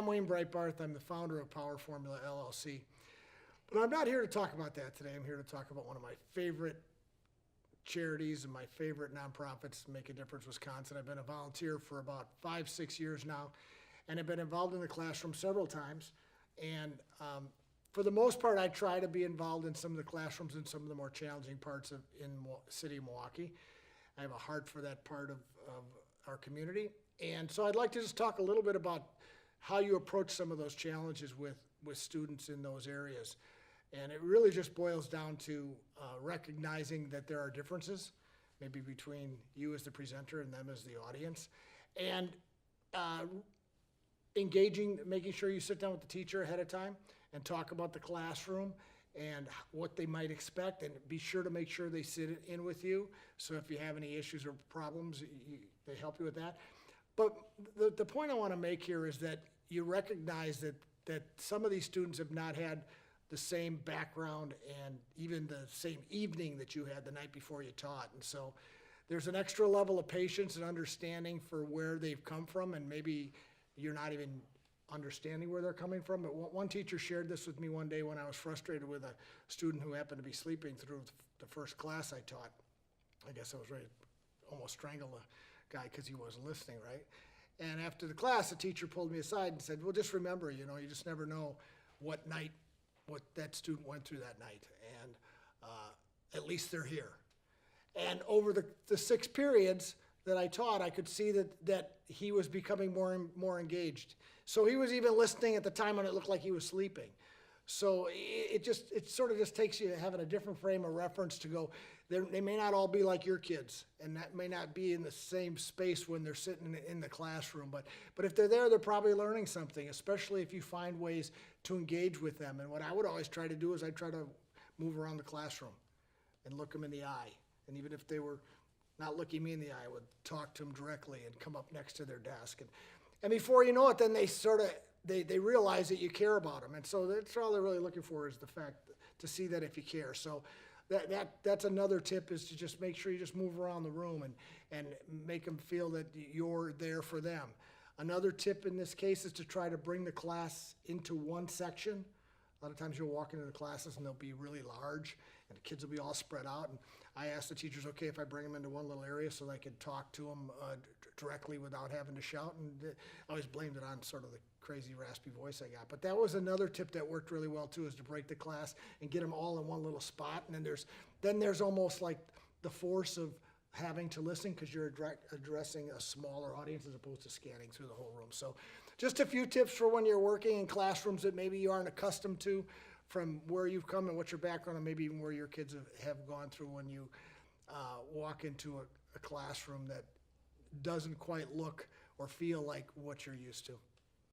I'm Wayne Breitbarth. I'm the founder of Power Formula LLC. But I'm not here to talk about that today. I'm here to talk about one of my favorite charities and my favorite nonprofits, Make a Difference Wisconsin. I've been a volunteer for about 5-6 years now, and I've been involved in the classroom several times. And for the most part, I try to be involved in some of the classrooms in some of the more challenging parts in the city of Milwaukee. I have a heart for that part of our community. And so I'd like to just talk a little bit about how you approach some of those challenges with students in those areas. And it really just boils down to recognizing that there are differences, maybe between you as the presenter and them as the audience, and engaging, making sure you sit down with the teacher ahead of time and talk about the classroom and what they might expect, and be sure to make sure they sit in with you. So if you have any issues or problems, they help you with that. But the point I want to make here is that you recognize that some of these students have not had the same background and even the same evening that you had the night before you taught. And so there's an extra level of patience and understanding for where they've come from, and maybe you're not even understanding where they're coming from. But one teacher shared this with me one day when I was frustrated with a student who happened to be sleeping through the first class I taught. I guess I was ready to almost strangle the guy because he wasn't listening, right? And after the class, the teacher pulled me aside and said, well, just remember, you just never know what that student went through that night. And at least they're here. And over the 6 periods that I taught, I could see that he was becoming more and more engaged. So he was even listening at the time when it looked like he was sleeping. So it sort of just takes you having a different frame of reference to go, they may not all be like your kids, and that may not be in the same space when they're sitting in the classroom. But if they're there, they're probably learning something, especially if you find ways to engage with them. And what I would always try to do is I'd try to move around the classroom and look them in the eye. And even if they were not looking me in the eye, I would talk to them directly and come up next to their desk. And before you know it, then they sort of, they realize that you care about them. And so that's all they're really looking for, is the fact to see that if you care. So that's another tip, is to just make sure you just move around the room and make them feel that you're there for them. Another tip in this case is to try to bring the class into one section. A lot of times you'll walk into the classes and they'll be really large and the kids will be all spread out. And I ask the teachers, okay, if I bring them into one little area so they can talk to them directly without having to shout. And I always blamed it on sort of the crazy raspy voice I got. But that was another tip that worked really well too, is to break the class and get them all in one little spot. And then there's almost like the force of having to listen, because you're addressing a smaller audience as opposed to scanning through the whole room. So just a few tips for when you're working in classrooms that maybe you aren't accustomed to, from where you've come and what your background, and maybe even where your kids have gone through when you walk into a classroom that doesn't quite look or feel like what you're used to.